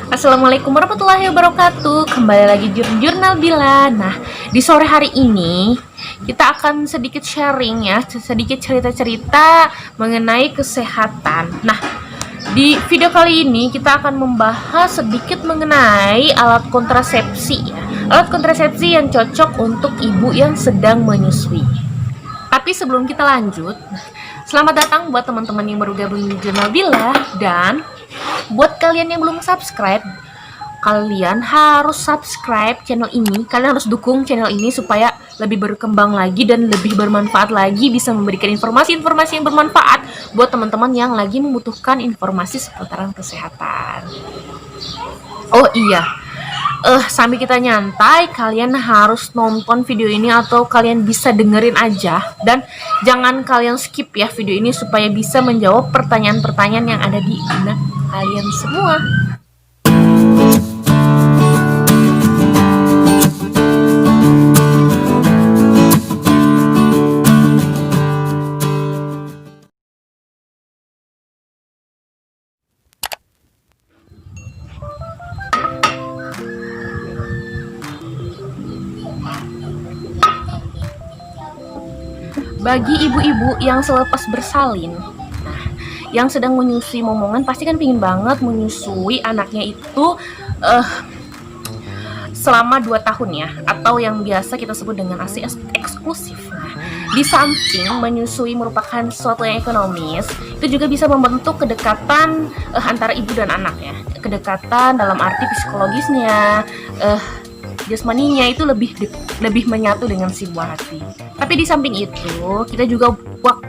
Assalamualaikum warahmatullahi wabarakatuh. Kembali lagi di Jurnal Bila. Nah, di sore hari ini kita akan sedikit sharing ya, sedikit cerita-cerita mengenai kesehatan. Nah, di video kali ini kita akan membahas sedikit mengenai alat kontrasepsi ya. Alat kontrasepsi yang cocok untuk ibu yang sedang menyusui. Tapi sebelum kita lanjut, selamat datang buat teman-teman yang baru gabung di Jurnal Bila, dan buat kalian yang belum subscribe, kalian harus subscribe channel ini. Kalian harus dukung channel ini supaya lebih berkembang lagi dan lebih bermanfaat lagi, bisa memberikan informasi-informasi yang bermanfaat buat teman-teman yang lagi membutuhkan informasi seputaran kesehatan. Oh iya, sambil kita nyantai, kalian harus nonton video ini atau kalian bisa dengerin aja, dan jangan kalian skip ya video ini supaya bisa menjawab pertanyaan-pertanyaan yang ada di benak kalian semua. Bagi ibu-ibu yang selepas bersalin, yang sedang menyusui momongan, pasti kan pingin banget menyusui anaknya itu selama 2 tahun ya, atau yang biasa kita sebut dengan ASI eksklusif. Nah, di samping menyusui merupakan sesuatu yang ekonomis, itu juga bisa membentuk kedekatan antara ibu dan anak ya. Kedekatan dalam arti psikologisnya, jasmaninya itu lebih menyatu dengan si buah hati. Tapi di samping itu, kita juga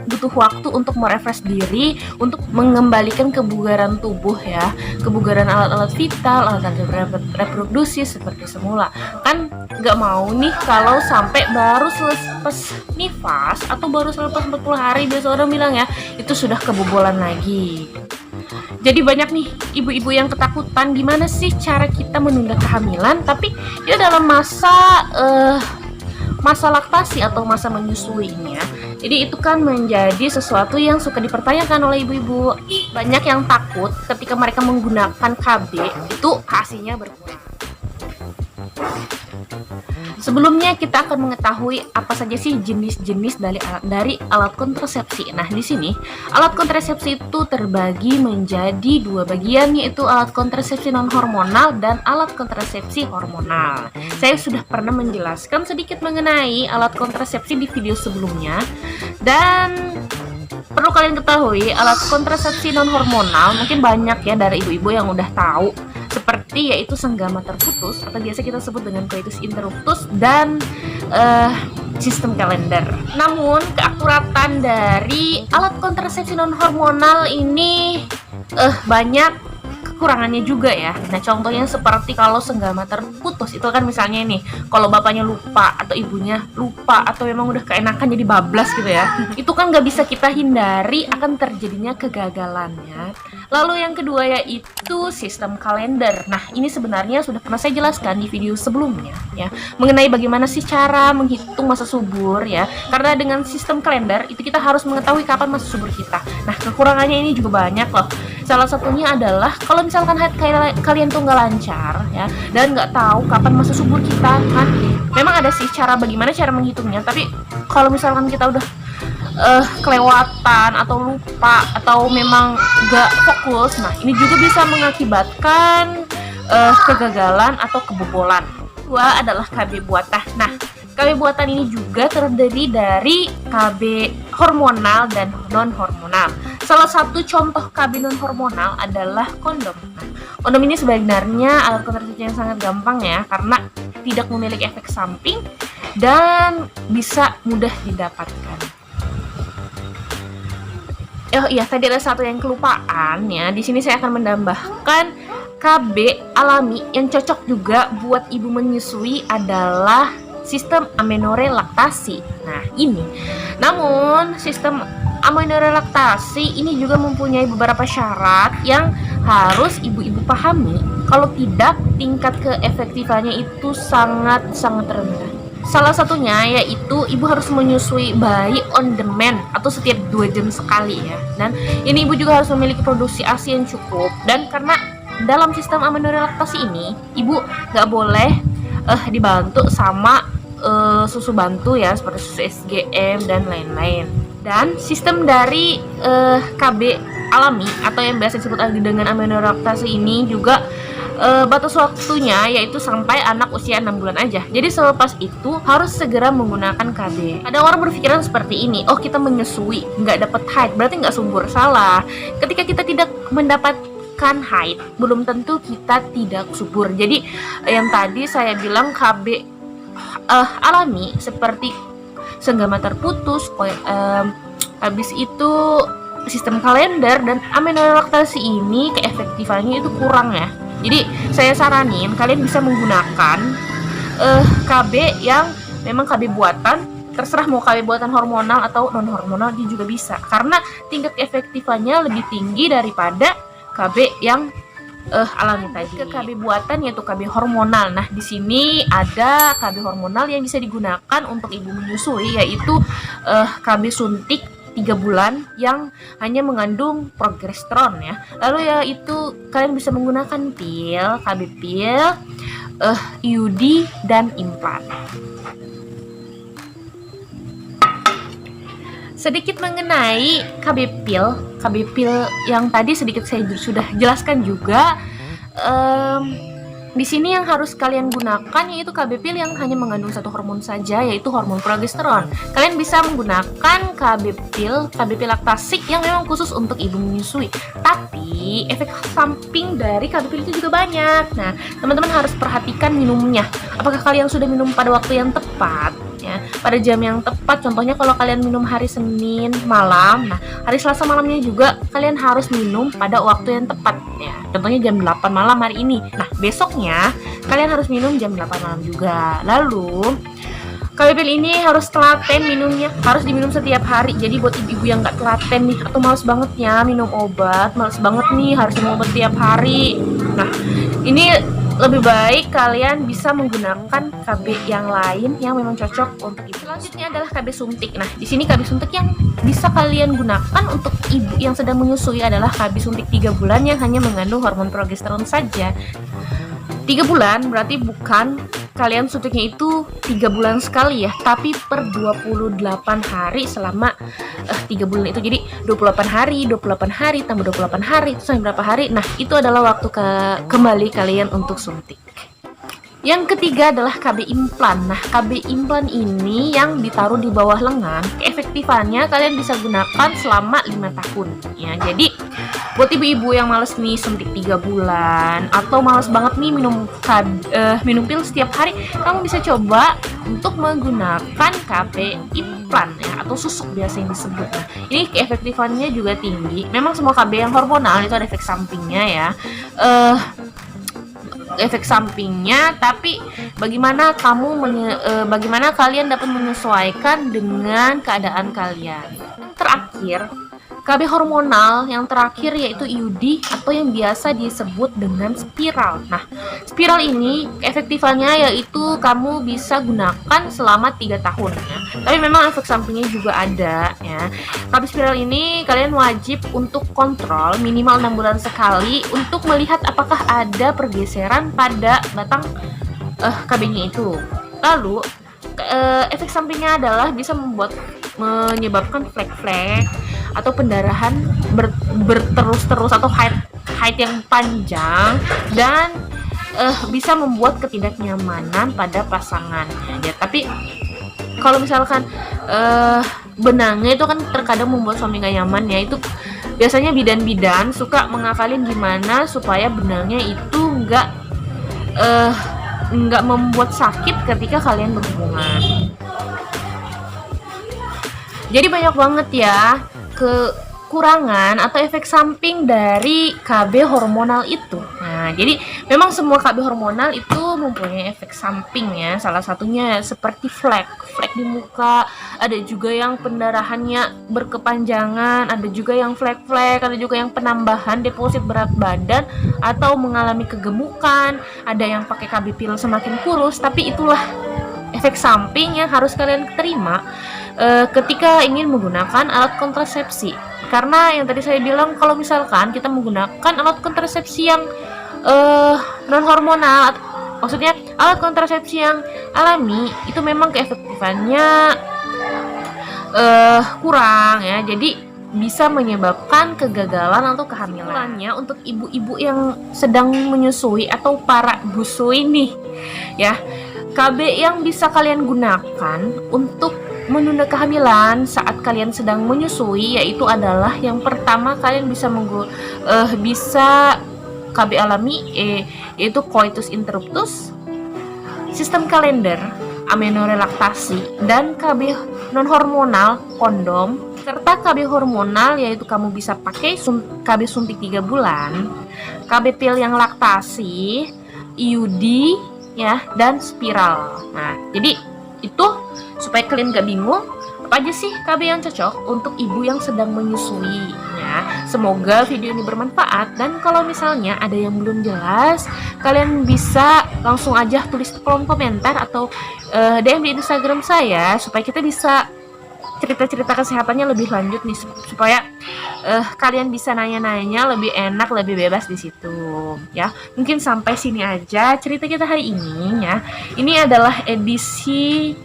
butuh waktu untuk merefresh diri, untuk mengembalikan kebugaran tubuh ya, kebugaran alat-alat vital, alat-alat reproduksi seperti semula. Kan nggak mau nih kalau sampai baru selepas nifas atau baru selepas 40 hari, biasa orang bilang ya, itu sudah kebobolan lagi. Jadi banyak nih ibu-ibu yang ketakutan, gimana sih cara kita menunda kehamilan tapi ya dalam masa laktasi atau masa menyusui ini ya. Jadi itu kan menjadi sesuatu yang suka dipertanyakan oleh ibu-ibu. Banyak yang takut ketika mereka menggunakan KB itu hasilnya berkurang. Sebelumnya kita akan mengetahui apa saja sih jenis-jenis dari alat kontrasepsi. Nah, di sini alat kontrasepsi itu terbagi menjadi 2 bagian, yaitu alat kontrasepsi non hormonal dan alat kontrasepsi hormonal. Saya sudah pernah menjelaskan sedikit mengenai alat kontrasepsi di video sebelumnya, dan perlu kalian ketahui alat kontrasepsi non hormonal mungkin banyak ya dari ibu-ibu yang udah tahu, seperti yaitu senggama terputus atau biasa kita sebut dengan coitus interruptus dan sistem kalender. Namun keakuratan dari alat kontrasepsi non hormonal ini banyak kekurangannya juga ya. Nah, contohnya seperti kalau senggama terputus itu kan misalnya ini, kalau bapaknya lupa atau ibunya lupa atau memang udah keenakan jadi bablas gitu ya, itu kan nggak bisa kita hindari akan terjadinya kegagalannya. Lalu yang kedua yaitu sistem kalender. Nah, ini sebenarnya sudah pernah saya jelaskan di video sebelumnya ya, mengenai bagaimana sih cara menghitung masa subur ya. Karena dengan sistem kalender itu kita harus mengetahui kapan masa subur kita. Nah, kekurangannya ini juga banyak loh. Salah satunya adalah kalau misalkan haid kalian tuh nggak lancar ya, dan nggak tahu kapan masa subur kita kan, memang ada sih bagaimana cara menghitungnya, tapi kalau misalkan kita udah kelewatan atau lupa atau memang nggak fokus, nah ini juga bisa mengakibatkan kegagalan atau kebobolan. Kedua adalah KB buatan. Nah, KB buatan ini juga terdiri dari KB hormonal dan non hormonal. Salah satu contoh KB non hormonal adalah kondom. Nah, kondom ini sebenarnya alat kontrasepsi yang sangat gampang ya, karena tidak memiliki efek samping dan bisa mudah didapatkan. Oh iya, tadi ada satu yang kelupaan ya. Di sini saya akan menambahkan KB alami yang cocok juga buat ibu menyusui adalah sistem amenorelaktasi. Nah, ini. Namun, sistem amenorelaktasi ini juga mempunyai beberapa syarat yang harus ibu-ibu pahami. Kalau tidak, tingkat keefektifannya itu sangat-sangat rendah. Salah satunya yaitu ibu harus menyusui bayi on demand atau setiap 2 jam sekali ya. Dan ini ibu juga harus memiliki produksi ASI yang cukup, dan karena dalam sistem amenorelaktasi ini, ibu nggak boleh dibantu sama susu bantu ya, seperti susu SGM dan lain-lain. Dan sistem dari KB alami atau yang biasa disebut dengan amenorelaktasi ini juga batas waktunya yaitu sampai anak usia 6 bulan aja. Jadi selepas itu harus segera menggunakan KB. Ada orang berpikiran seperti ini, oh kita menyusui nggak dapat haid berarti nggak subur. Salah. Ketika kita tidak mendapatkan haid, belum tentu kita tidak subur. Jadi yang tadi saya bilang KB alami seperti senggama terputus, habis itu sistem kalender dan amenorelaktasi ini keefektifannya itu kurang ya. Jadi saya saranin kalian bisa menggunakan KB yang memang KB buatan, terserah mau KB buatan hormonal atau non hormonal juga bisa, karena tingkat keefektifannya lebih tinggi daripada KB yang alami tadi. Ke KB buatan yaitu KB hormonal. Nah, di sini ada KB hormonal yang bisa digunakan untuk ibu menyusui, yaitu KB suntik 3 bulan yang hanya mengandung progesteron ya. Lalu ya itu kalian bisa menggunakan pil, KB pil, IUD dan implan. Sedikit mengenai KB pil yang tadi sedikit saya sudah jelaskan juga. Di sini yang harus kalian gunakan yaitu KB pil yang hanya mengandung satu hormon saja, yaitu hormon progesteron. Kalian bisa menggunakan KB pil laktasik yang memang khusus untuk ibu menyusui. Tapi efek samping dari KB pil itu juga banyak. Nah, teman-teman harus perhatikan minumnya. Apakah kalian sudah minum pada waktu yang tepat? Ya, pada jam yang tepat. Contohnya kalau kalian minum hari Senin malam, nah hari Selasa malamnya juga kalian harus minum pada waktu yang tepat ya. Contohnya jam 8 malam hari ini. Nah, besoknya kalian harus minum jam 8 malam juga. Lalu KB pil ini harus telaten minumnya, harus diminum setiap hari. Jadi buat ibu-ibu yang nggak telaten nih atau males banget ya minum obat, males banget nih harus minum obat tiap hari. Nah, ini lebih baik kalian bisa menggunakan KB yang lain yang memang cocok untuk ibu. Selanjutnya adalah KB suntik. Nah, di sini KB suntik yang bisa kalian gunakan untuk ibu yang sedang menyusui adalah KB suntik 3 bulan yang hanya mengandung hormon progesteron saja. 3 bulan berarti bukan kalian suntiknya itu 3 bulan sekali ya, tapi per 28 hari selama 3 bulan itu. Jadi 28 hari tambah 28 hari itu sampai berapa hari. Nah, itu adalah waktu kembali kalian untuk suntik. Yang ketiga adalah KB implan. Nah, KB implan ini yang ditaruh di bawah lengan, keefektifannya kalian bisa gunakan selama 5 tahun ya. Jadi buat ibu-ibu yang males nih suntik 3 bulan atau males banget nih minum pil setiap hari, kamu bisa coba untuk menggunakan KB implan ya, atau susuk biasa yang disebut. Nah, ini keefektifannya juga tinggi. Memang semua KB yang hormonal itu ada efek sampingnya ya. Efek sampingnya, tapi bagaimana bagaimana kalian dapat menyesuaikan dengan keadaan kalian. Terakhir, KB hormonal yang terakhir yaitu IUD atau yang biasa disebut dengan spiral. Nah, spiral ini efektifannya yaitu kamu bisa gunakan selama 3 tahun ya. Tapi memang efek sampingnya juga ada ya. KB spiral ini kalian wajib untuk kontrol minimal 6 bulan sekali untuk melihat apakah ada pergeseran pada batang KB-nya itu. Lalu efek sampingnya adalah bisa menyebabkan flek-flek atau pendarahan berterus-terus atau haid yang panjang, dan bisa membuat ketidaknyamanan pada pasangan ya. Tapi kalau misalkan benangnya itu kan terkadang membuat suami gak nyaman ya, itu biasanya bidan-bidan suka mengakalin gimana supaya benangnya itu nggak membuat sakit ketika kalian berhubungan. Jadi banyak banget ya kekurangan atau efek samping dari KB hormonal itu. Nah, jadi memang semua KB hormonal itu mempunyai efek samping ya. Salah satunya seperti flek di muka, ada juga yang pendarahannya berkepanjangan, ada juga yang flek, ada juga yang penambahan deposit berat badan atau mengalami kegemukan, ada yang pakai KB pil semakin kurus. Tapi itulah efek samping yang harus kalian terima ketika ingin menggunakan alat kontrasepsi. Karena yang tadi saya bilang, kalau misalkan kita menggunakan alat kontrasepsi yang non hormonal, maksudnya alat kontrasepsi yang alami itu memang keefektifannya kurang ya, jadi bisa menyebabkan kegagalan atau kehamilannya untuk ibu-ibu yang sedang menyusui atau para busui nih ya. KB yang bisa kalian gunakan untuk menunda kehamilan saat kalian sedang menyusui yaitu adalah yang pertama, kalian bisa bisa KB alami yaitu coitus interruptus, sistem kalender, amenorelaktasi, dan KB non hormonal kondom, serta KB hormonal yaitu kamu bisa pakai KB suntik 3 bulan, KB pil yang laktasi, IUD ya, dan spiral. Nah, jadi itu supaya kalian gak bingung apa aja sih KB yang cocok untuk ibu yang sedang menyusui ya. Semoga video ini bermanfaat, dan kalau misalnya ada yang belum jelas, kalian bisa langsung aja tulis di kolom komentar atau DM di Instagram saya supaya kita bisa cerita-cerita kesehatannya lebih lanjut nih, supaya kalian bisa nanya-nanya lebih enak, lebih bebas di situ ya. Mungkin sampai sini aja cerita kita hari ini ya. Ini adalah edisi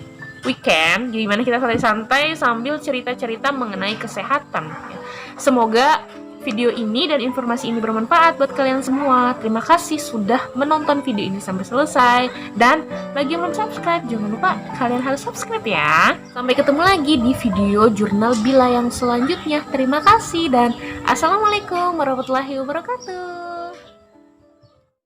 weekend, gimana kita santai-santai sambil cerita-cerita mengenai kesehatan ya. Semoga video ini dan informasi ini bermanfaat buat kalian semua. Terima kasih sudah menonton video ini sampai selesai, dan bagi yang belum subscribe, jangan lupa kalian harus subscribe ya. Sampai ketemu lagi di video jurnal Bila yang selanjutnya. Terima kasih dan assalamualaikum warahmatullahi wabarakatuh.